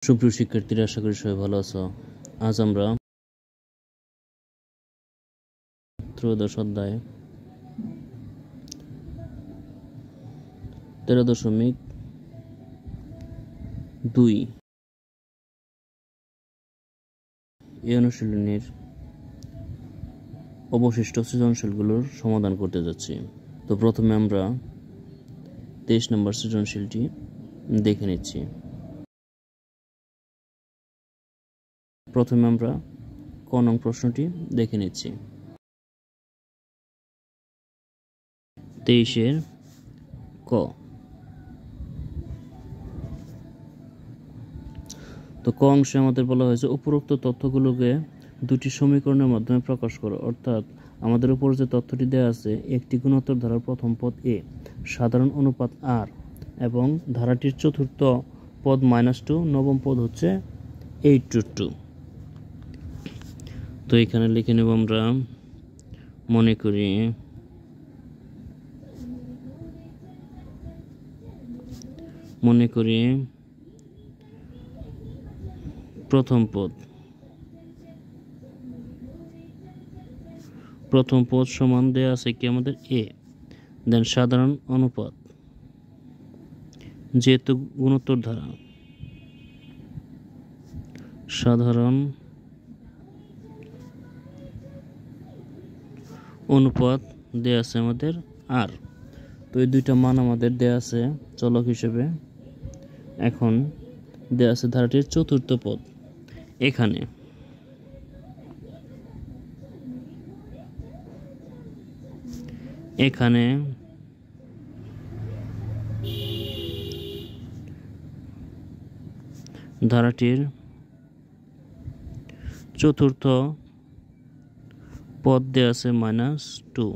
সুপ্রিয় শিক্ষার্থীরা, আশা করি সবাই ভালো আছো। আজ আমরা ত্রয়োদশ অধ্যায় 13.2 এই অনুশীলনীর অবশিষ্ট সৃজনশীলগুলোর সমাধান করতে যাচ্ছি। তো প্রথমে আমরা 23 নম্বর সৃজনশীলটি দেখে নিচ্ছি। প্রথমে আমরা ক নং প্রশ্নটি দেখে নিচ্ছি। 23-এর ক। তো ক অংশে আমাদের বলা হয়েছে উপরোক্ত তথ্যগুলোকে দুটি সমীকরণের মাধ্যমে প্রকাশ করো। অর্থাৎ আমাদের উপর যে তথ্যটি দেওয়া আছে, একটি গুণোত্তর ধারার প্রথম পদ এ, সাধারণ অনুপাত আর এবং ধারাটির চতুর্থ পদ -2, নবম পদ হচ্ছে 8/2। তো এখানে লিখে নেব আমরা, মনে করি প্রথম পদ সমান দেয়া আছে কি আমাদের এ, দেন সাধারণ অনুপাত, যেহেতু গুণোত্তর ধারা, সাধারণ অনুপাত দেয়া আছে আমাদের আর। তো এই দুইটা মান আমাদের দেয়া আছে চলক হিসেবে। এখন দেয়া আছে ধারাটির চতুর্থ পদ এখানে। ধারাটির চতুর্থ পদ দেয়া আছে -2।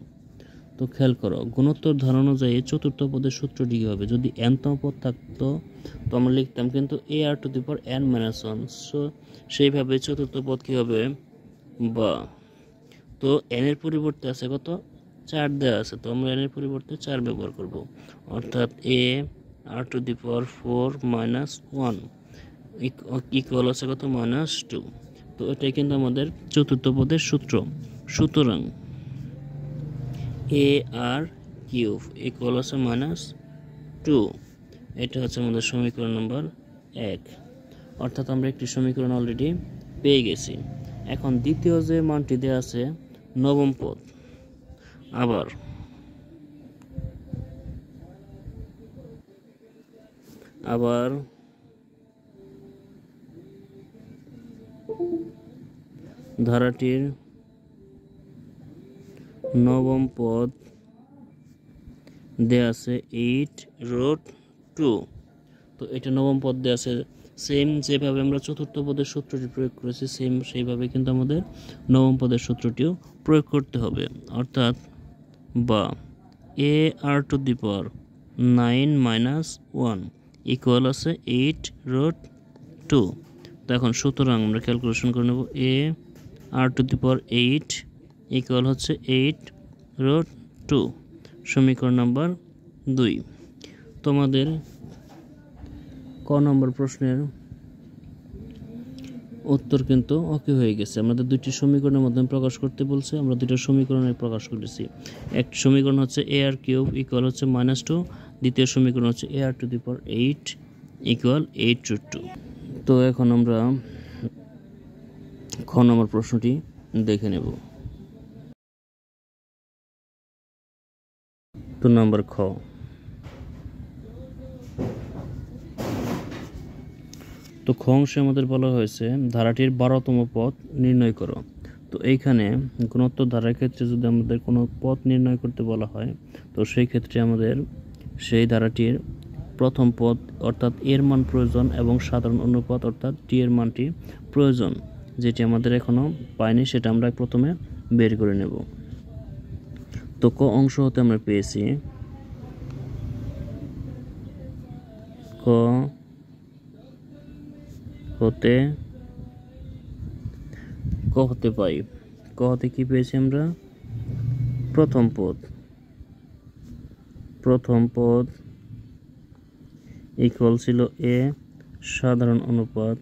তো খেয়াল করো, গুণোত্তর ধারা অনুযায়ী চতুর্থ পদের সূত্রটি কী হবে? যদি n-তম পদ থাকতো তো আমরা লিখতাম কিন্তু ar⁻n-1। সো সেইভাবে চতুর্থ পদ কী হবে? বা তো n এর পরিবর্তে আছে কত? 4 দেওয়া আছে, তো আমরা n এর পরিবর্তে 4 ব্যবহার করব। অর্থাৎ ar⁴ ইকুয়াল আছে কত? -2। তো এটাই কিন্তু আমাদের চতুর্থ পদের সূত্র। সুতরাং ar³ ইকুয়াল আছে -2। এটা হচ্ছে আমাদের সমীকরণ নম্বর 1। অর্থাৎ আমরা একটি সমীকরণ অলরেডি পেয়ে গেছি। এখন দ্বিতীয় যে মানটি দেওয়া আছে নবম পদ, আবার ধারাটির নবম পদ দেয়া আছে 8√2। তো এটা নবম পদ দেয়া আছে, সেম যেভাবে আমরা চতুর্থ পদের সূত্রটি প্রয়োগ করেছি সেইভাবে কিন্তু আমাদের নবম পদের সূত্রটিও প্রয়োগ করতে হবে। অর্থাৎ বা ar⁻9 - 1 ইকুয়াল আছে 8√2। তো এখন সুতরাং আমরা ক্যালকুলেশন করে নেব, ar⁸ ইকুয়াল হচ্ছে 8√2, সমীকরণ নাম্বার 2। তোমাদের ক নম্বর প্রশ্নের উত্তর কিন্তু ওকে হয়ে গেছে। আমাদের দুইটি সমীকরণের মাধ্যমে প্রকাশ করতে বলছে, আমরা দুটো সমীকরণে প্রকাশ করেছি। এক সমীকরণ হচ্ছে ar³ ইকুয়াল হচ্ছে -2, দ্বিতীয় সমীকরণ হচ্ছে ar⁸ ইকুয়াল 8√2। তো এখন আমরা খ নম্বর প্রশ্নটি দেখে নেব। তো নম্বর খ, তো খ অংশে আমাদের বলা হয়েছে ধারাটির 12তম পদ নির্ণয় করো। তো এইখানে গুণোত্তর ধারার ক্ষেত্রে যদি আমাদের কোনো পদ নির্ণয় করতে বলা হয়, তো সেই ক্ষেত্রে আমাদের সেই ধারাটির প্রথম পদ অর্থাৎ এর মান প্রয়োজন এবং সাধারণ অনুপাত অর্থাৎ টি এর মানটি প্রয়োজন, যেটি আমাদের এখনও পাইনি, সেটা আমরা প্রথমে বের করে নেব। তো ক অংশ হতে আমরা পেয়েছি ক হতে পাই। ক হতে কি পেয়েছি আমরা? প্রথম পদ ইকুয়াল ছিল a, সাধারণ অনুপাত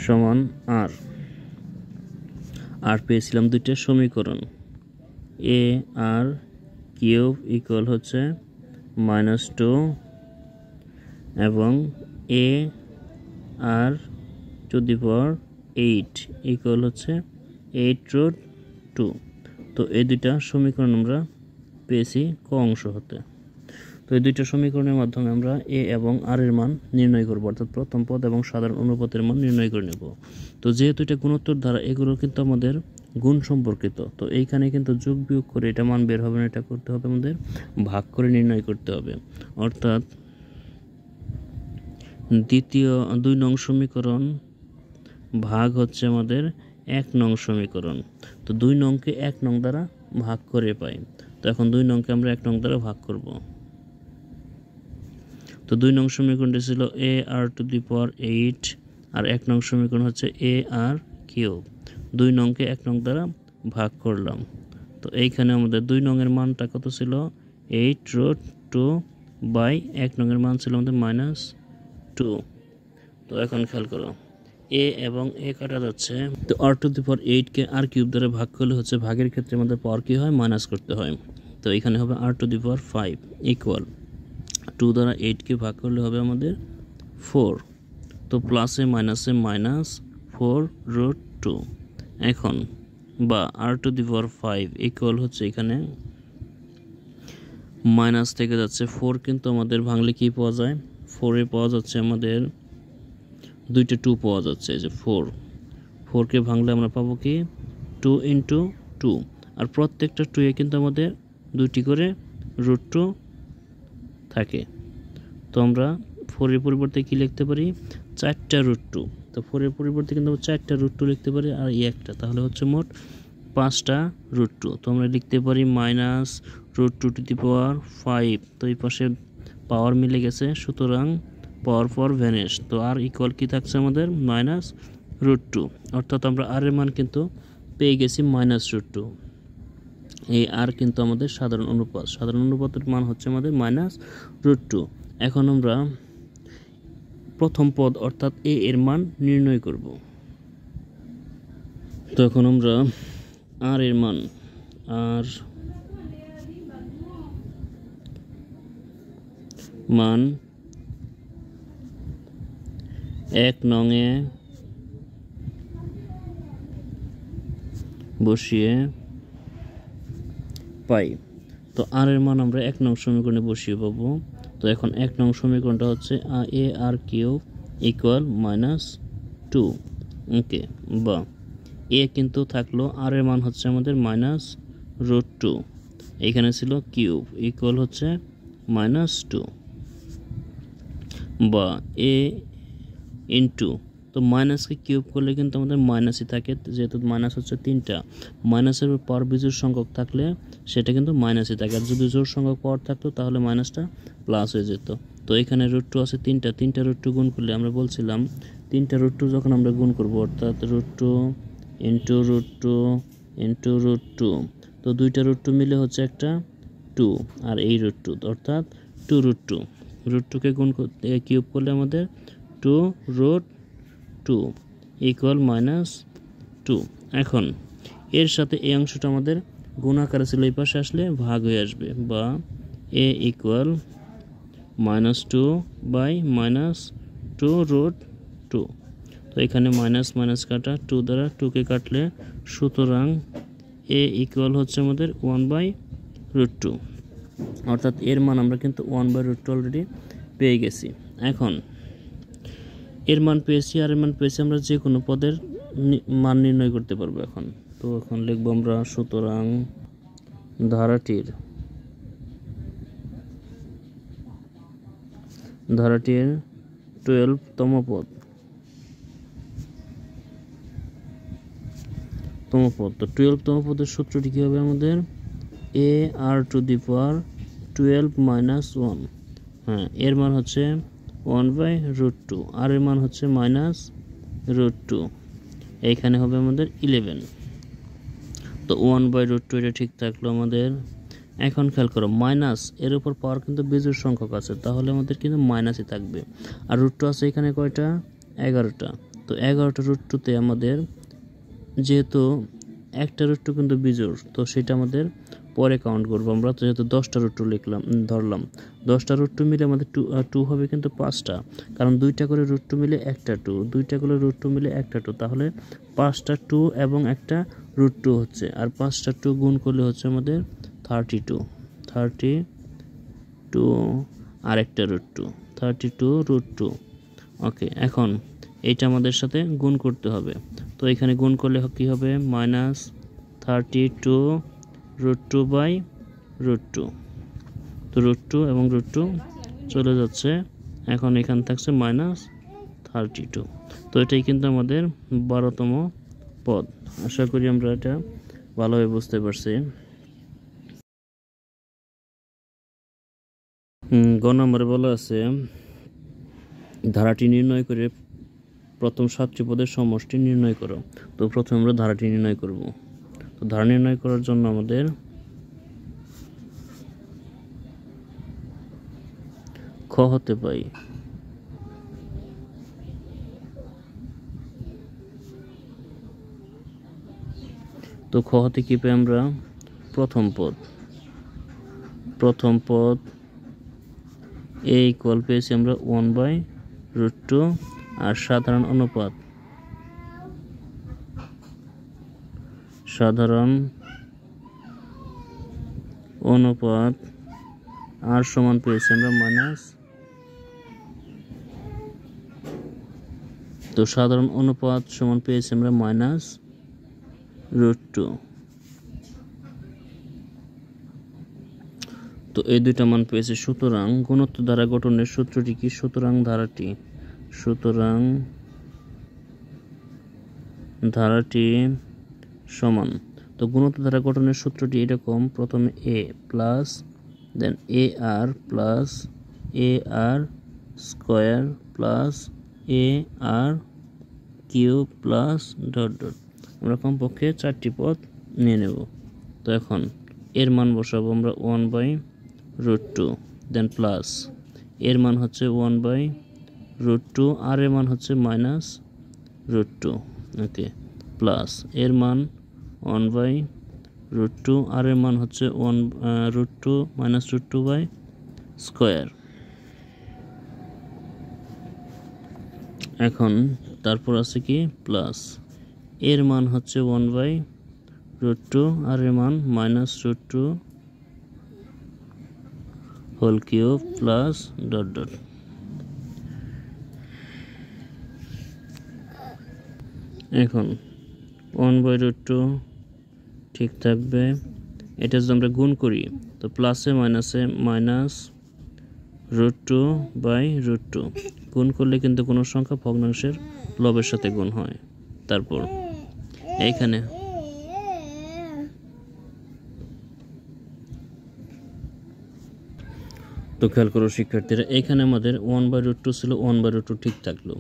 সমান আর। আর পেয়েছিলাম দুইটা সমীকরণ, এ আর কিউব ইকুয়াল হচ্ছে -2 এবং এ আর টু দি পাওয়ার 8 ইকুয়াল হচ্ছে 8√2। তো এই দুইটা সমীকরণ আমরা পেয়েছি ক অংশ হতে। তো এই দুইটা সমীকরণের মাধ্যমে আমরা এ এবং আর এর মান নির্ণয় করব, অর্থাৎ প্রথম পদ এবং সাধারণ অনুপাতের মান নির্ণয় করে নেব। তো যেহেতু এটা গুণোত্তর ধারা, এগুলো কিন্তু আমাদের গুণ সম্পর্কিত, তো এইখানে কিন্তু যোগ বিয়োগ করে এটা মান বের হবে না, এটা করতে হবে আমাদের ভাগ করে নির্ণয় করতে হবে। অর্থাৎ দ্বিতীয় 2 নং সমীকরণ ভাগ হচ্ছে আমাদের 1 নং সমীকরণ। তো 2 নংকে 1 নং দ্বারা ভাগ করে পাই, তো এখন 2 নংকে আমরা 1 নং দ্বারা ভাগ করব। তো 2 নং সমীকরণটি ছিল এ আর টু দি পাওয়ার 8 আর 1 নং সমীকরণ হচ্ছে এ আর কিউব। 2 নংকে 1 নং দ্বারা ভাগ করলাম, তো এইখানে আমাদের 2 নংয়ের মানটা কত ছিল 8√2 বাই 1 নংয়ের মান ছিল আমাদের -2। তো এখন খেয়াল করো, এ এবং এ কাটা যাচ্ছে, তো আর to the power 8 K R cube দ্বারা ভাগ করলে হচ্ছে ভাগের ক্ষেত্রে আমাদের পাওয়ার কি হয়, মাইনাস করতে হয়। তো এখানে হবে আর টু দি পাওয়ার 5 ইকুয়াল 2 দ্বারা 8 কে ভাগ করলে হবে আমাদের 4। তো প্লাসে মাইনাসে -4√2। এখন বা আর টু দি পাওয়ার 5 ইকুয়াল হচ্ছে এখানে মাইনাস থেকে যাচ্ছে 4, কিন্তু আমাদের ভাঙলে কি পাওয়া যায়, 4 এ পাওয়া যাচ্ছে আমাদের দুইটা 2 পাওয়া যাচ্ছে, এই যে 4 কে ভাঙলে আমরা পাবো কি 2 × 2, আর প্রত্যেকটা 2 এ কিন্তু আমাদের দুইটি করে √2 থাকে। তো আমরা 4 এর পরিবর্তে কি লিখতে পারি, 4টা √2। তো 4 এর পরিবর্তে কিন্তু 4টা √2 লিখতে পারি, আর এই একটা, তাহলে হচ্ছে মোট 5টা √2। তো আমরা লিখতে পারি -√2 টু দি পাওয়ার 5। তো এই পাশে পাওয়ার মিলে গেছে, সুতরাং পাওয়ার ফর ভ্যানিশ। তো আর ইকুয়াল কি থাকছে আমাদের -√2, অর্থাৎ আমরা আর এর মান কিন্তু পেয়ে গেছি -√2। এই আর কিন্তু আমাদের সাধারণ অনুপাত, সাধারণ অনুপাতের মান হচ্ছে আমাদের -√2। এখন আমরা প্রথম পদ অর্থাৎ এ এর মান নির্ণয় করব। তো এখন আমরা আর এর মান, আর মান 1 নংয়ে বসিয়ে পাই। তো আর এর মান আমরা 1 নং সমীকরণে বসিয়ে পাবো। তো এখন 1 নং সমীকরণটা হচ্ছে এ আর কিউব ইকুয়াল -2। ওকে, বা এ কিন্তু থাকলো, আর এর মান হচ্ছে আমাদের -√2, এখানে ছিল কিউব ইকুয়াল হচ্ছে -2, বা এ ইন্টু, তো মাইনাসকে কিউব করলে কিন্তু আমাদের মাইনাসই থাকে, যেহেতু মাইনাস হচ্ছে 3টা, মাইনাসের পাওয়ার বিজোড় সংখ্যক থাকলে সেটা কিন্তু মাইনাসই থাকে, আর যদি জোড় সংখ্যক পাওয়ার থাকতো তাহলে মাইনাসটা প্লাস হয়ে যেত। তো এখানে √2 আছে 3টা, 3টা √2 গুণ করলে আমরা বলছিলাম 3টা √2 যখন আমরা গুণ করব, অর্থাৎ √2 × √2 × √2, তো 2টা √2 মিলে হচ্ছে একটা 2, আর এই √2 অর্থাৎ 2√2, √2 কে গুণ করতে কিউব করলে আমাদের 2√2 ইকুয়াল -2। এখন এর সাথে এই অংশটা আমাদের গুণ আকারে ছিল, এই পাশে আসলে ভাগ হয়ে আসবে, বা এ ইকুয়াল -2 বাই -2√2। তো এখানে মাইনাস মাইনাস কাটা, 2 দ্বারা 2 কে কাটলে, সুতরাং এ ইকুয়াল হচ্ছে আমাদের 1/√2, অর্থাৎ এর মান আমরা কিন্তু 1/√2 অলরেডি পেয়ে গেছি। এখন এর মান পেয়েছি, আর এর মান পেয়েছি, আমরা যে কোনো পদের মান নির্ণয় করতে পারবো এখন। তো এখন লিখবো আমরা, সুতরাং ধারাটির 12তম পদ, তো 12তম পদের সূত্রটি কি হবে আমাদের, এ আর টু দি পাওয়ার 12 - 1। হ্যাঁ, এর মান হচ্ছে 1/√2, আর এর মান হচ্ছে -√2, এইখানে হবে আমাদের 11। তো তো 1/√2 এটা ঠিক থাকলো আমাদের। এখন খেয়াল করো মাইনাস এর উপর পাওয়ার কিন্তু বিজোড় সংখ্যক আছে, তাহলে আমাদের কিন্তু মাইনাসই থাকবে। আর √2 আছে এখানে কয়টা? 11টা। তো 11টা √2তে আমাদের যেহেতু একটা √2 কিন্তু বিজোড়, তো সেটা আমাদের পরে কাউন্ট করবো আমরা। তো যেহেতু 10টা √2 লিখলাম, ধরলাম 10টা √2 মিলে আমাদের 2 হবে কিন্তু 5টা, কারণ 2টা করে √2 মিলে একটা 2, 2টা করে √2 মিলে একটা 2, তাহলে 5টা 2 এবং একটা √2 হচ্ছে। আর 5টা 2 গুণ করলে হচ্ছে আমাদের 32 আর একটা √2, 32 √2। ওকে, এখন এইটা আমাদের সাথে গুণ করতে হবে। তো এখানে গুণ করলে কি হবে? -32 √2/√2। তো √2 এবং √2 চলে যাচ্ছে, এখন এখানে থাকছে -32। তো এটাই কিন্তু আমাদের 12তম পদ। আশা করি আমরা এটা ভালোভাবে বুঝতে পারছি। গ নম্বরে বলা আছে ধারাটি নির্ণয় করে প্রথম 7টি পদের সমষ্টি নির্ণয় করো। তো প্রথমে আমরা ধারাটি নির্ণয় করব। তো ধারা নির্ণয় করার জন্য আমাদের খ হতে পাই। তো খ হতে কি পাই আমরা? প্রথম পদ a ইকুয়াল পেয়েছি আমরা 1/√2 আর সাধারণ অনুপাত আর সমান পেয়েছি আমরা মাইনাস। তো সাধারণ অনুপাত সমান পেয়েছি আমরা -√2। তো এই দুইটা মান পেয়েছি। সুতরাং গুণোত্তর ধারা গঠনের সূত্রটি কি? সুতরাং ধারাটি সমান। তো গুণোত্তর ধারা গঠনের সূত্রটি এরকম, প্রথমে a plus then ar plus ar square plus ar cube plus dot dot. আমরা কমপক্ষে 4টি পদ নিয়ে নেব। তো এখন এর মান বসাবো আমরা 1/√2, দেন প্লাস এর মান হচ্ছে 1/√2, আর এর মান হচ্ছে -√2। ওকে, প্লাস এর মান 1/√2, আর এর মান হচ্ছে √2 -√2/স্কোয়ার। এখন তারপর আছে কি? প্লাস এর মান হচ্ছে 1/√2, আর এর মান -√2 whole cube plus dot dot. এখন 1/√2 ঠিক থাকবে। এটা যদি আমরা গুণ করি, তো প্লাসে মাইনাসে -√2/√2 গুণ করলে কিন্তু কোনো সংখ্যা ভগ্নাংশের লবের সাথে গুণ হয়। তারপর এইখানে তো খেয়াল করো শিক্ষার্থীরা, এখানে আমাদের 1/√2 ছিল, 1/√2 ঠিক থাকলো।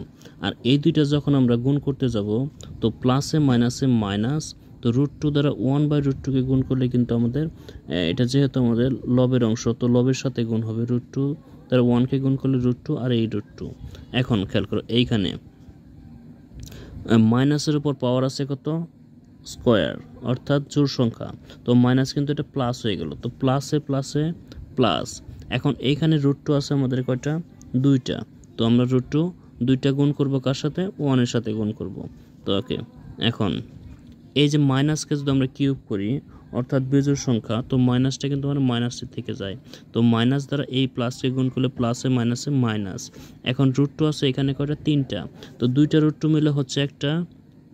আর এই দুইটা যখন আমরা গুণ করতে যাব, তো প্লাসে মাইনাসে মাইনাস, তো √2 দ্বারা 1/√2কে গুণ করলে কিন্তু আমাদের এটা যেহেতু আমাদের লবের অংশ, তো লবের সাথে গুণ হবে। √2 দ্বারা 1কে গুণ করলে √2 আর এই √2। এখন খেয়াল করো এইখানে মাইনাসের উপর পাওয়ার আছে কত? স্কোয়ার, অর্থাৎ জোড় সংখ্যা। তো মাইনাস কিন্তু এটা প্লাস হয়ে গেল, তো প্লাসে প্লাস। এখন এইখানে √2 আছে আমাদের কয়টা? 2টা। তো আমরা √2 2টা গুণ করব কার সাথে? 1-এর সাথে গুণ করব। তো ওকে, এখন এই যে মাইনাসকে যদি আমরা কিউব করি, অর্থাৎ বিজোড় সংখ্যা, তো মাইনাসটা কিন্তু মানে মাইনাসের থেকে যায়। তো মাইনাস দ্বারা এই প্লাসকে গুণ করলে প্লাসে মাইনাসে মাইনাস। এখন √2 আছে এখানে কয়টা? 3টা। তো 2টা √2 মিলে হচ্ছে একটা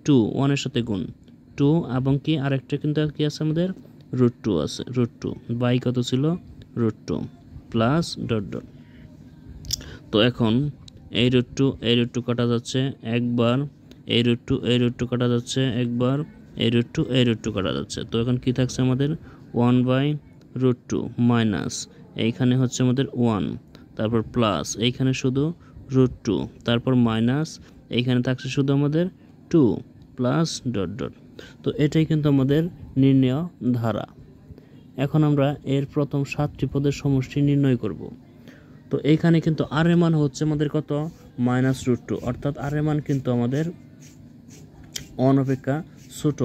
2, 1-এর সাথে গুণ 2, এবং কি আরেকটা কিন্তু কি আছে আমাদের? √2 আছে। √2 বাই কত ছিল? √2 প্লাস ডট ডট। তো এখন এই √2 কাটা যাচ্ছে একবার, এই √2 কাটা যাচ্ছে একবার, এই √2 কাটা যাচ্ছে। তো এখন কি থাকছে আমাদের? 1/√2 মাইনাস এইখানে হচ্ছে আমাদের 1, তারপর প্লাস এইখানে শুধু √2, তারপর মাইনাস এইখানে থাকছে শুধু আমাদের 2 প্লাস ডট ডট। তো এটাই কিন্তু আমাদের নির্ণেয় ধারা। এখন আমরা এর প্রথম 7টি পদের সমষ্টি নির্ণয় করব। তো এইখানে কিন্তু আর এর মান হচ্ছে আমাদের কত, -√2, অর্থাৎ আর এর মান কিন্তু আমাদের 1 অপেক্ষা ছোট,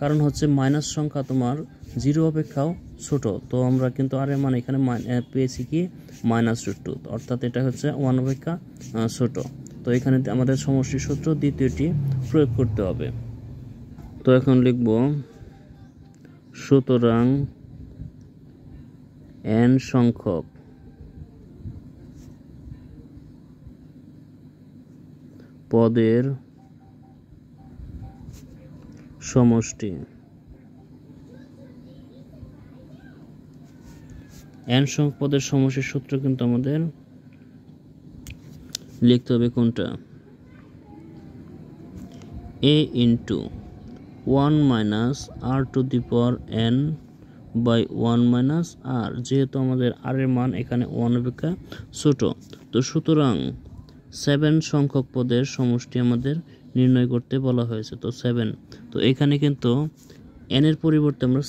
কারণ হচ্ছে মাইনাস সংখ্যা তোমার 0 অপেক্ষাও ছোট। তো আমরা কিন্তু আর এর মান এখানে পেয়েছি কি -√2, অর্থাৎ এটা হচ্ছে 1 অপেক্ষা ছোট। তো এখানে আমাদের সমষ্টি সূত্র দ্বিতীয়টি প্রয়োগ করতে হবে। তো এখন লিখব, সুতরাং n সংখ্যক পদের সমষ্টি, n সংখ্যক পদের সমষ্টির সূত্র কিন্তু আমাদের লিখতে হবে কোনটা, a into 1 minus r to the power n by 1 minus r, যেহেতু আমাদের r এর মান এখানে 1 অপেক্ষা ছোট। তো সুতরাং 7 সংখ্যক পদের সমষ্টি আমাদের নির্ণয় করতে বলা হয়েছে। তো 7, তো এখানে কিন্তু n এর পরিবর্তে আমরা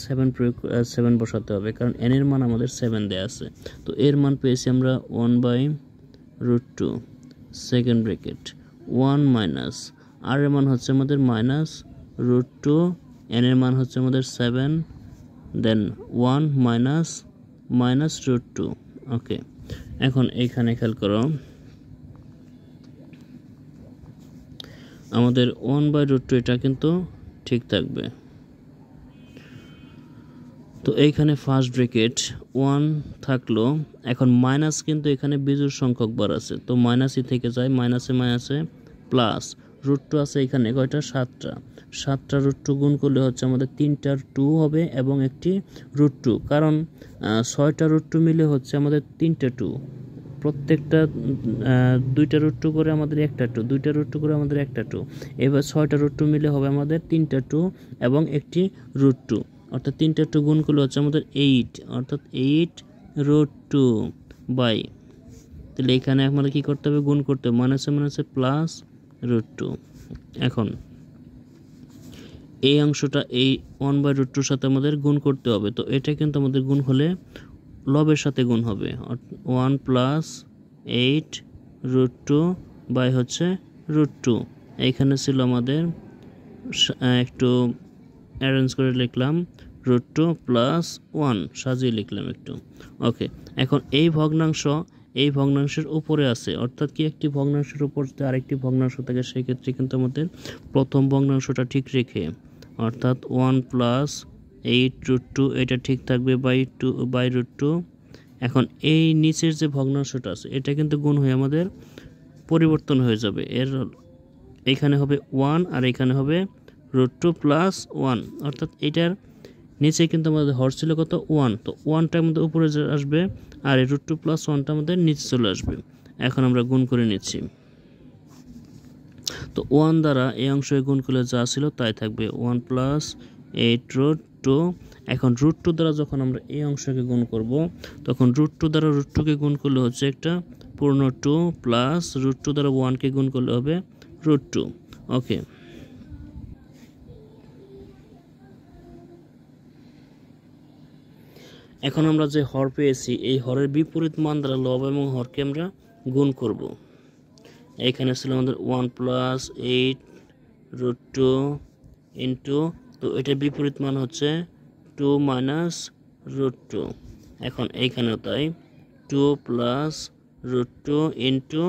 7 বসাতে হবে, কারণ n এর মান আমাদের 7 দেয়া আছে। তো এর মান পেয়েছি আমরা 1/√2 সেকেন্ড ব্র্যাকেট 1 মাইনাস r এর মান হচ্ছে আমাদের -√2, n এর মান হচ্ছে আমাদের 7, দেন 1 মাইনাস √2। ওকে, এখন এইখানে খেয়াল করো, আমাদের 1/√2 এটা কিন্তু ঠিক থাকবে। তো এইখানে ফার্স্ট ব্র্যাকেট 1 থাকলো, এখন মাইনাস কিন্তু এখানে বিজোড় সংখ্যক বার আছে, তো মাইনাসই থেকে যায়, মাইনাসে প্লাস √2 আছে এখানে কয়টা, 7টা √2 গুণ করলে হচ্ছে আমাদের 3টা 2 হবে এবং একটি √2, কারণ 6টা √2 মিলে হচ্ছে আমাদের 3টা 2, প্রত্যেকটা 2টা √2 করে আমাদের একটা 2, 2টা √2 করে আমাদের একটা 2, এবার 6টা √2 মিলে হবে আমাদের 3টা 2 এবং একটি √2, অর্থাৎ 3টা 2 গুণ করলে হচ্ছে আমাদের 8, অর্থাৎ 8√2 বাই, তাহলে এখানে আমাদের কি করতে হবে, গুণ করতে হবে, মাইনাসে প্লাস √2। এখন এই অংশটা এই 1/√2 সাথে আমাদের গুণ করতে হবে। তো এটা কিন্তু আমাদের গুণ হলে লবের সাথে গুণ হবে, 1 + 8√2 বাই হচ্ছে √2। এইখানে ছিল আমাদের একটু অ্যারেঞ্জ করে লিখলাম √2 + 1 সাজিয়ে লিখলাম একটু। ওকে, এখন এই ভগ্নাংশের উপরে আছে, অর্থাৎ কি একটি ভগ্নাংশের উপর যদি আরেকটি ভগ্নাংশ থাকে সেই ক্ষেত্রে কিন্তু আমাদের প্রথম ভগ্নাংশটা ঠিক রেখে, অর্থাৎ 1 + 8√2 এটা ঠিক থাকবে বাই √2। এখন এই নিচের যে ভগ্নাংশটা আছে এটা কিন্তু গুণ হয়ে আমাদের পরিবর্তন হয়ে যাবে, এখানে হবে 1 আর এখানে হবে √2 + 1, অর্থাৎ এটার নিচে কিন্তু আমাদের হর ছিল কত, 1, তো 1টা আমাদের উপরে আসবে আর এই √2 + 1টা আমাদের নিচে চলে আসবে। এখন আমরা গুণ করে নিচ্ছি, তো 1 দ্বারা এই অংশে গুণ করলে যা ছিল তাই থাকবে, 1 + 8√2। এখন √2 দ্বারা যখন আমরা এই অংশকে গুণ করব, তখন √2 দ্বারা √2কে গুণ করলে হচ্ছে একটা পূর্ণ 2 প্লাস √2 দ্বারা 1কে গুণ করলে হবে √2। ওকে, এখন আমরা যে হর পেয়েছি এই হরের বিপরীত মান দ্বারা লব এবং হরকে আমরা গুণ করব। এখানে ছিল আমাদের 1 + 8√2 ইন্টু, তো এটার বিপরীত মান হচ্ছে 2 - √2। এখন এইখানেও তাই 2 + √2 ইন্টু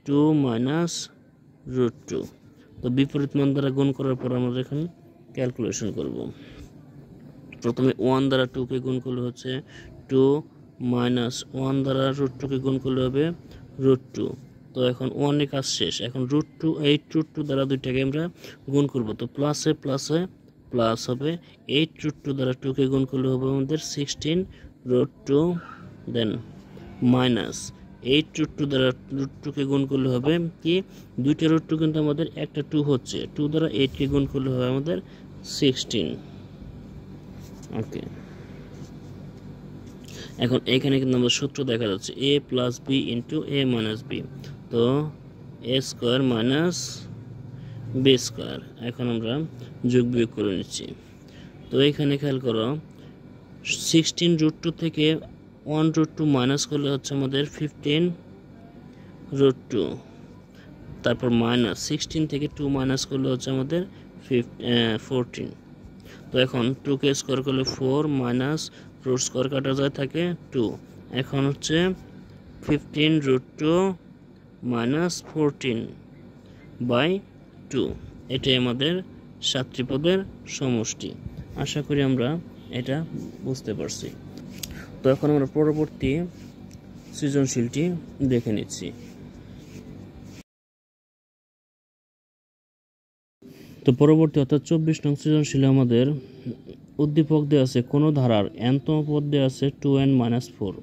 2 - √2। তো বিপরীত মান দ্বারা গুণ করার পর আমরা এখানে ক্যালকুলেশন করব। প্রথমে 1 দ্বারা 2কে গুণ করলে হচ্ছে 2 - 1 দ্বারা √2কে গুণ করলে হবে √2। তো এখন 1 এর কাজ শেষ, এখন √2 8√2 দ্বারা দুইটাকে আমরা গুণ করব, তো প্লাসে প্লাস হবে, 8√2 দ্বারা 2কে গুণ করলে হবে আমাদের 16√2, দেন মাইনাস 8√2 দ্বারা √2কে গুণ করলে হবে কি, দুইটা √2 কিন্তু আমাদের একটা 2 হচ্ছে, 2 দ্বারা 8কে গুণ করলে হবে আমাদের 16। ওকে, এখন এখানে কিন্তু আমাদের সূত্র দেখা যাচ্ছে a + b * a - b, তো a² - বি স্কোয়ার। এখন আমরা যোগ বিয়োগ করে নিচ্ছি। তো এখানে খেয়াল করো 16√2 থেকে 1√2 মাইনাস করলে হচ্ছে আমাদের 15√2, তারপর মাইনাস 16 থেকে 2 মাইনাস করলে হচ্ছে আমাদের 14। তো এখন 2কে স্কোয়ার করলে 4 মাইনাস রুট স্কোয়ার কাটা যায় থাকে 2। এখন হচ্ছে 15√2 মাইনাস 14/2, এটাই আমাদের 7টি পদের সমষ্টি। আশা করি আমরা এটা বুঝতে পারছি। তো এখন আমরা পরবর্তী সৃজনশীলটি দেখে নিচ্ছি। তো পরবর্তী অর্থাৎ 24 নং সৃজনশীলে আমাদের উদ্দীপক দেওয়া আছে কোনো ধারার n-তম পদ দেওয়া আছে 2n-4।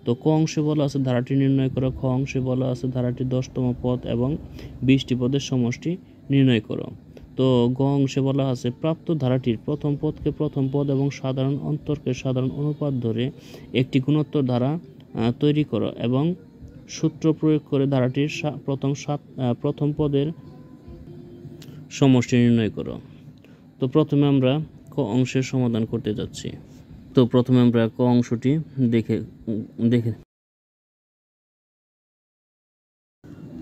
তো ক অংশে বলা আছে ধারাটি নির্ণয় করো, খ অংশে বলা আছে ধারাটির 10তম পদ এবং 20টি পদের সমষ্টি নির্ণয় করো। তো গ অংশে বলা আছে প্রাপ্ত ধারাটির প্রথম পদকে প্রথম পদ এবং সাধারণ অন্তরকে সাধারণ অনুপাত ধরে একটি গুণোত্তর ধারা তৈরি করো এবং সূত্র প্রয়োগ করে ধারাটির প্রথম পদের সমষ্টি নির্ণয় করো। তো প্রথমে আমরা ক অংশের সমাধান করতে যাচ্ছি। তো প্রথমে আমরা ক অংশটি দেখে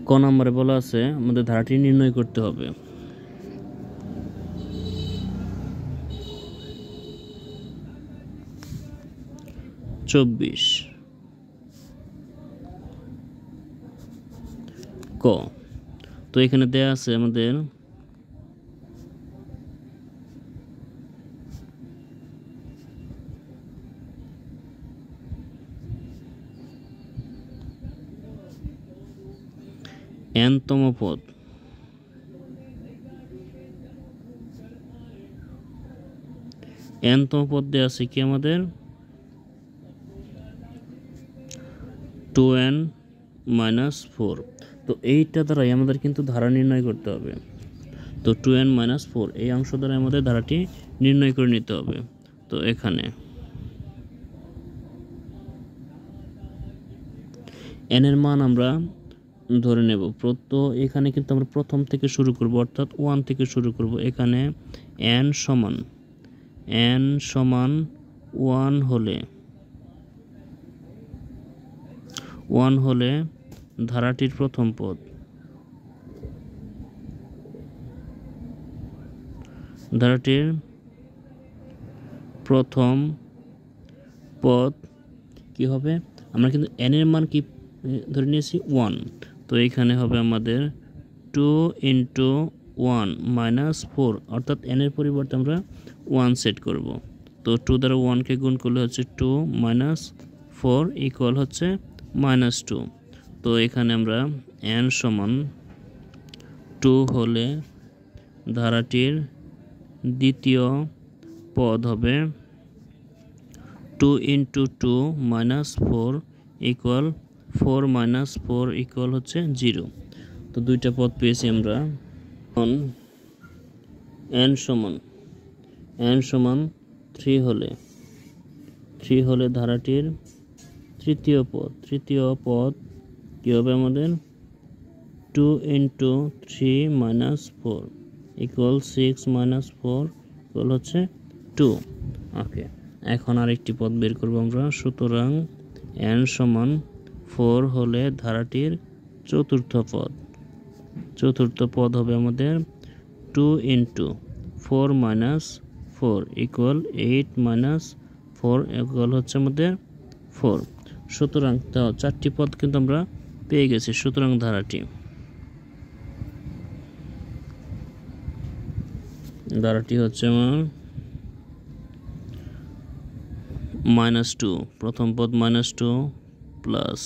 ক নম্বরে বলা আছে আমাদের ধারাটি নির্ণয় করতে হবে। ক। তো এখানে দেয়া আছে আমাদের n-তম পদ, n-তম পদ দেয়া আছে কি আমাদের 2n-4। তো এইটা দ্বারাই আমাদের কিন্তু ধারা নির্ণয় করতে হবে। তো 2n-4 এই অংশ দ্বারা আমাদের ধারাটি নির্ণয় করে নিতে হবে। তো এখানে n এর মান আমরা ধরে নেব। তো এখানে কিন্তু আমরা প্রথম থেকে শুরু করব, অর্থাৎ 1 থেকে শুরু করব। এখানে n সমান 1 হলে ধারাটির প্রথম পদ, ধারাটির প্রথম পদ কি হবে? আমরা কিন্তু n এর মান কি ধরে নিয়েছি 1। তো এখানে হবে আমাদের 2 × 1 - 4, অর্থাৎ n এর পরিবর্তে আমরা 1 সেট করব। তো 2 দ্বারা 1কে গুণ করলে হচ্ছে 2 - 4 ইকুয়াল হচ্ছে -2। তো এখানে আমরা n সমান 2 হলে ধারাটির দ্বিতীয় পদ হবে 2 × 2 - 4 ইকুয়াল 4 - 4 ইকুয়াল হচ্ছে 0। তো দুইটা পদ পেয়েছি আমরা। এখন n সমান 3 হলে ধারাটির তৃতীয় পদ কি হবে আমাদের 2 × 3 - 4 ইকুয়াল 6 - 4 ইকুয়াল হচ্ছে 2। ওকে, এখন আরেকটি পদ বের করব আমরা। সুতরাং n সমান 4 হলে ধারাটির চতুর্থ পদ হবে আমাদের 2 × 4 - 4 ইকুয়াল 8 - 4 ইকুয়াল হচ্ছে আমাদের 4। সুতরাং চারটি পদ কিন্তু আমরা পেয়ে গেছি। সুতরাং ধারাটি হচ্ছে আমার -2, প্রথম পদ -2 প্লাস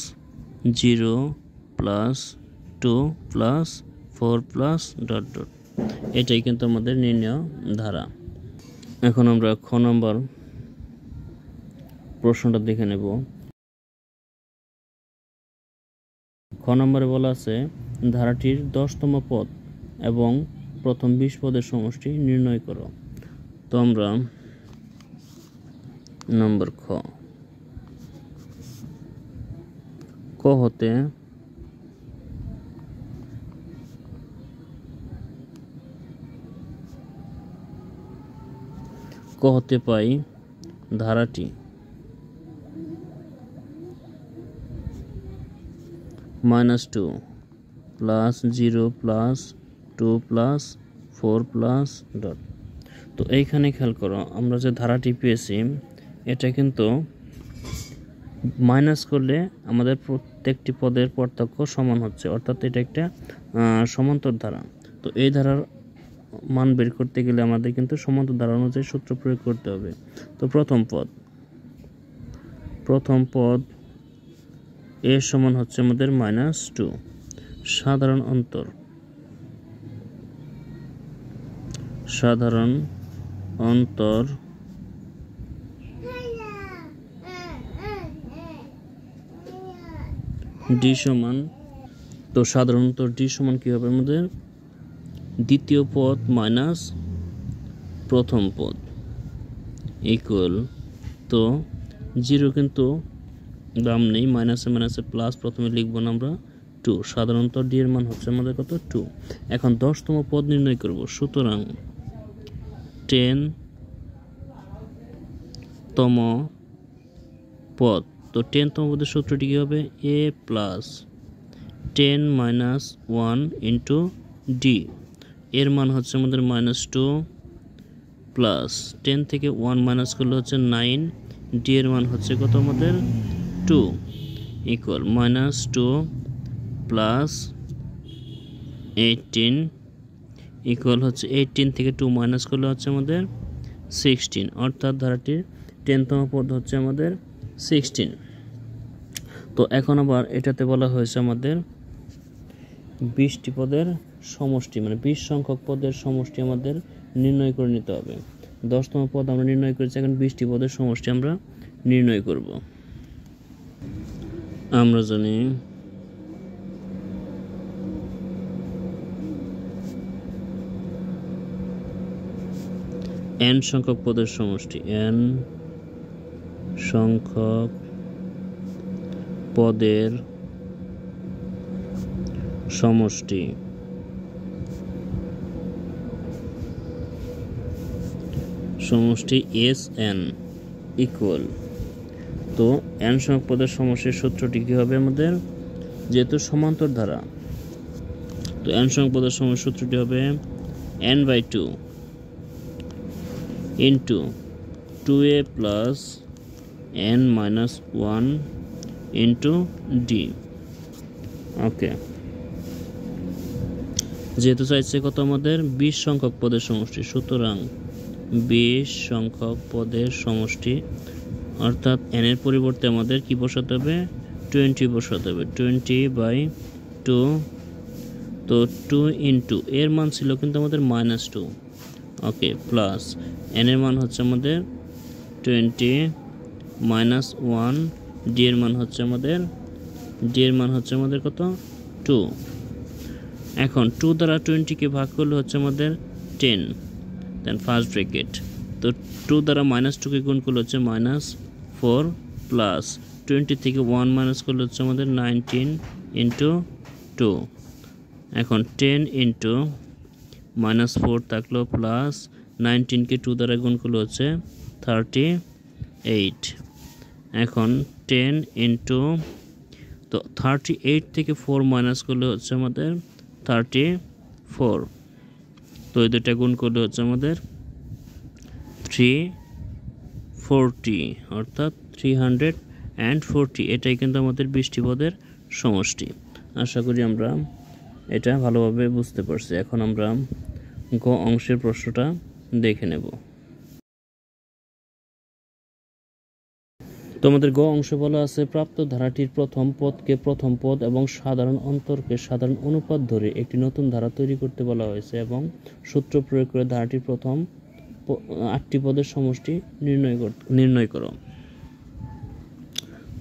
0 প্লাস 2 প্লাস 4 প্লাস ... এটাই কিন্তু আমাদের নির্ণয় ধারা। এখন আমরা খ নম্বর প্রশ্নটা দেখে নেব। খ নম্বরে বলা আছে ধারাটির 10তম পদ এবং প্রথম 20 পদের সমষ্টি নির্ণয় করো। তো আমরা নম্বর ক হতে ক হতে পাই ধারাটি -2 plus 0 plus 2 plus 4 plus dot. তো এইখানে খেয়াল করো, আমরা যে ধারাটি পেয়েছি এটা কিন্তু মাইনাস করলে আমাদের প্রত্যেকটি পদের পার্থক্য সমান হচ্ছে, অর্থাৎ এটা একটা সমান্তর ধারা। তো এই ধারার মান বের করতে গেলে আমাদের কিন্তু সমান্তর ধারা অনুযায়ী সূত্র প্রয়োগ করতে হবে। তো প্রথম পদ এ সমান হচ্ছে আমাদের -2, সাধারণ অন্তর ডি সমান, তো সাধারণ অন্তর ডি সমান কি হবে আমাদের দ্বিতীয় পদ মাইনাস প্রথম পদ ইকুয়াল, তো 0 কিন্তু দাম নেই, মাইনাসে মাইনাসে প্লাস, প্রথমে লিখব না আমরা 2, সাধারণত ডি এর মান হচ্ছে আমাদের কত 2। এখন 10তম পদ নির্ণয় করব, সুতরাং 10তম পদ, তো 10তম পদের সূত্রটি কী হবে a plus 10 minus 1 into D, এর মান হচ্ছে আমাদের -2 প্লাস 10 থেকে 1 মাইনাস করলে হচ্ছে 9, ডি এর মান হচ্ছে কত আমাদের 2 ইকুয়াল -2 প্লাস 18 ইকুয়াল হচ্ছে 18 থেকে 2 মাইনাস করলে হচ্ছে আমাদের 16, অর্থাৎ ধারাটির 10তম পদ হচ্ছে আমাদের 16। তো এখন আবার এটাতে বলা হয়েছে আমাদের 20টি পদের সমষ্টি, মানে 20 সংখ্যক পদের সমষ্টি আমাদের নির্ণয় করে নিতে হবে। 10তম পদ আমরা নির্ণয় করেছি, এখন 20টি পদের সমষ্টি আমরা নির্ণয় করব। আমরা জানি n সংখ্যক পদের সমষ্টি, n সংখ্যক পদের সমষ্টি Sn ইকুয়াল, তো n সংখ্যক পদের সমষ্টির সূত্রটি কী হবে আমাদের, যেহেতু সমান্তর ধারা, তো n সংখ্যক পদের সমষ্টির সূত্রটি হবে n/2 into 2a plus n-1 into D. Okay, যেহেতু চাইছে কত আমাদের 20 সংখ্যক পদের সমষ্টি, সুতরাং 20 সংখ্যক পদের সমষ্টি, অর্থাৎ n এর পরিবর্তে আমাদের কি বসাতে হবে 20 বসাতে হবে, 20/2, তো 2 ইন্টু এর মান ছিল কিন্তু আমাদের -2, ওকে, প্লাস n এর মান হচ্ছে আমাদের 20 -1, ডি এর মান হচ্ছে আমাদের কত 2। এখন 2 দ্বারা 20কে ভাগ করলে হচ্ছে আমাদের 10, দেন ফার্স্ট ব্র্যাকেট, তো 2 দ্বারা -2কে গুণ করলে হচ্ছে -4 প্লাস 20 থেকে 1 মাইনাস করলে হচ্ছে আমাদের 19 ইন্টু 2, এখন 10 ইন্টু -4 থাকলো প্লাস 19কে 2 দ্বারা গুণ করলে হচ্ছে 38, এখন 10 ইন্টু, তো 38 থেকে 4 মাইনাস করলে হচ্ছে আমাদের 34, তো এই দুটা গুণ করলে হচ্ছে আমাদের 340, অর্থাৎ 340, এটাই কিন্তু আমাদের 20টি পদের সমষ্টি। আশা করি আমরা এটা ভালোভাবে বুঝতে পারছি। এখন আমরা গ অংশের প্রশ্নটা দেখে নেব। তো আমাদের গ অংশে বলা আছে প্রাপ্ত ধারাটির প্রথম পদকে প্রথম পদ এবং সাধারণ অন্তরকে সাধারণ অনুপাত ধরে একটি নতুন ধারা তৈরি করতে বলা হয়েছে এবং সূত্র প্রয়োগ করে ধারাটির প্রথম 8টি পদের সমষ্টি নির্ণয় করো।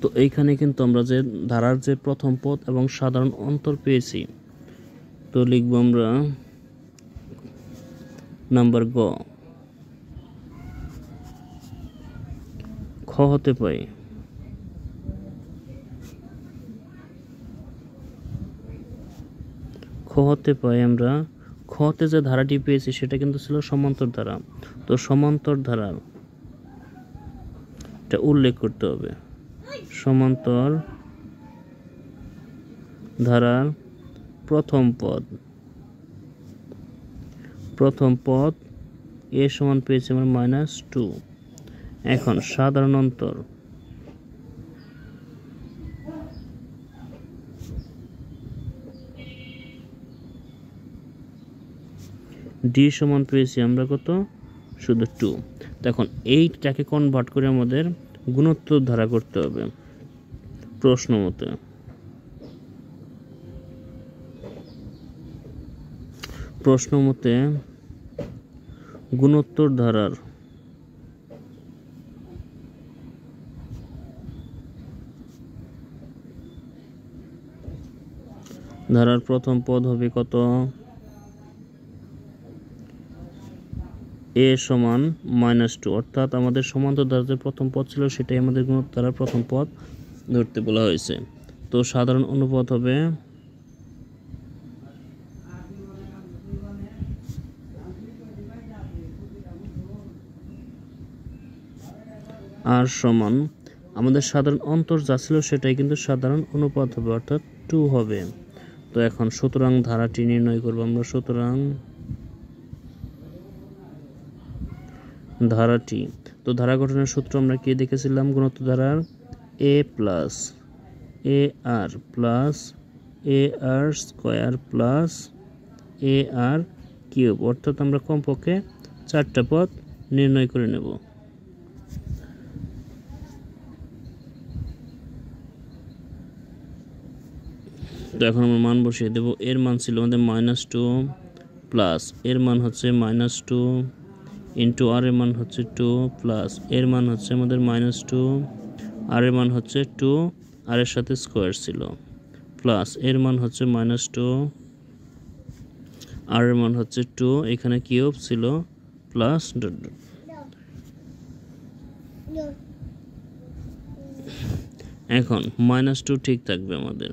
তো এইখানে কিন্তু আমরা যে ধারার যে প্রথম পদ এবং সাধারণ অন্তর পেয়েছি, তো লিখব আমরা নাম্বার গ। খ হতে পাই আমরা খতে যে ধারাটি পেয়েছি সেটা কিন্তু ছিল সমান্তর ধারা। তো সমান্তর ধারার এটা উল্লেখ করতে হবে। সমান্তর ধারার প্রথম পদ এ সমান পেয়েছি আমরা -2। এখন সাধারণ অন্তর ডি সমান পেয়েছি আমরা কত, শুধু 2। এখন এইটাকে কনভার্ট করে আমাদের গুণোত্তর ধারা করতে হবে প্রশ্ন মতে গুণোত্তর ধারার প্রথম পদ হবে কত, এ সমান -2, অর্থাৎ আমাদের সমান্তর ধারার যে প্রথম পদ ছিল সেটাই আমাদের গুণোত্তর ধারার প্রথম পদ ধরতে বলা হয়েছে। তো সাধারণ অনুপাত হবে আর সমান আমাদের সাধারণ অন্তর যা ছিল সেটাই কিন্তু সাধারণ অনুপাত হবে, অর্থাৎ 2 হবে। তো এখন সুতরাং ধারাটি নির্ণয় করব আমরা। সুতরাং ধারাটি, তো ধারা গঠনের সূত্র আমরা কি দেখেছিলাম, গুণোত্তর ধারার a plus a r plus a r square plus a r cube, অর্থাৎ আমরা কমপক্ষে 4টা পদ নির্ণয় করে নেব। তো এখন আমরা মান বসিয়ে দেব। এর মান ছিল আমাদের -2 প্লাস এর মান হচ্ছে -2 ইন্টু আর এর মান হচ্ছে 2 প্লাস এর মান হচ্ছে আমাদের -2 আর এর মান হচ্ছে 2 আর এর সাথে স্কোয়ার ছিল প্লাস এর মান হচ্ছে -2 আর এর মান হচ্ছে 2, এখানে কিউব ছিল প্লাস এখন -2 ঠিক থাকবে আমাদের।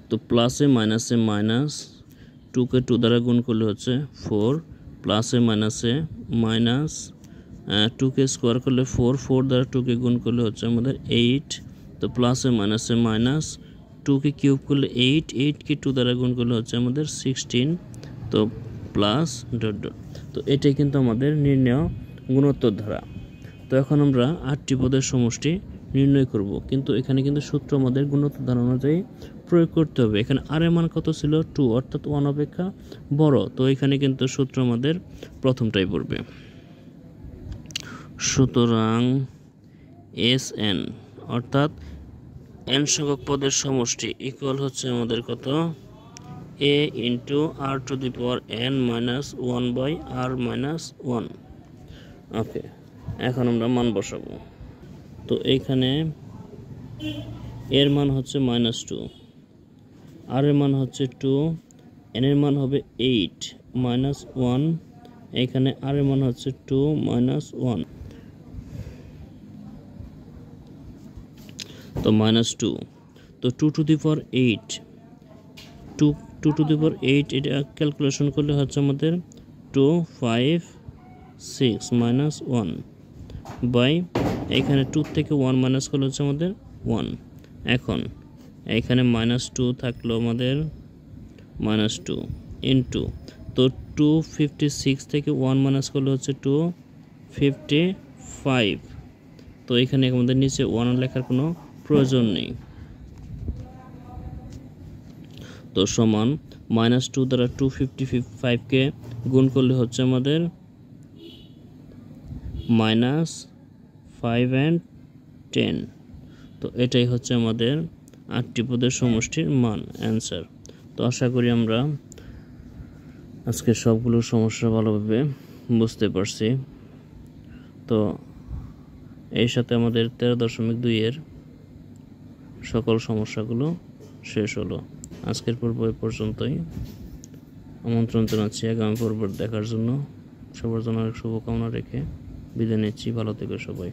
তো প্লাসে মাইনাসে মাইনাস, 2কে 2 দ্বারা গুণ করলে হচ্ছে 4, প্লাসে মাইনাসে মাইনাস, 2কে স্কোয়ার করলে 4 দ্বারা 2কে গুণ করলে হচ্ছে আমাদের 8। তো প্লাসে মাইনাসে মাইনাস, 2কে কিউব করলে 8কে 2 দ্বারা গুণ করলে হচ্ছে আমাদের 16। তো প্লাস তো এটাই কিন্তু আমাদের নির্ণয় গুণোত্তর ধারা। তো এখন আমরা 8টি পদের সমষ্টি নির্ণয় করব, কিন্তু এখানে কিন্তু সূত্র আমাদের গুণোত্তর ধারা অনুযায়ী প্রয়োগ করতে হবে। এখানে আর এর মান কত ছিল, 2, অর্থাৎ 1 অপেক্ষা বড়। তো এখানে কিন্তু সূত্র আমাদের প্রথমটাই পড়বে। সুতরাং SN অর্থাৎ n সংখ্যক পদের সমষ্টি ইকুয়াল হচ্ছে আমাদের কত, a into r to the power n minus 1/r-1। ওকে, এখন আমরা মান বসাবো। তো এইখানে এর মান হচ্ছে -2, আর এর মান হচ্ছে 2, n এর মান হবে 8 -1, এখানে আর এর মান হচ্ছে 2 -1। তো -2, তো 2 to the power 8, 2 to the পাওয়ার 8 এটা ক্যালকুলেশন করলে হচ্ছে আমাদের 2 5 6 -1 বাই এখানে 2 থেকে 1 মাইনাস করলে হচ্ছে আমাদের 1। এখন এখানে -2 থাকলো আমাদের -2 ইন্টু, তো 256 থেকে 1 মাইনাস করলে হচ্ছে 255। তো এখানে আমাদের নিচে 1 লেখার কোনো প্রয়োজন নেই। তো সমান -2 দ্বারা 255কে গুণ করলে হচ্ছে আমাদের -5 and 10। তো এটাই হচ্ছে আমাদের 8টি পদের সমষ্টির মান, অ্যান্সার। তো আশা করি আমরা আজকে সবগুলো সমস্যা ভালোভাবে বুঝতে পারছি। তো এর সাথে আমাদের 13.2 এর সকল সমস্যাগুলো শেষ হলো। আজকের পর্ব এ পর্যন্তই। আমন্ত্রণ জানাচ্ছি আগামী পর্ব দেখার জন্য। সবার জন্য অনেক শুভকামনা রেখে বিদায় নিচ্ছি। ভালো থেকো সবাই।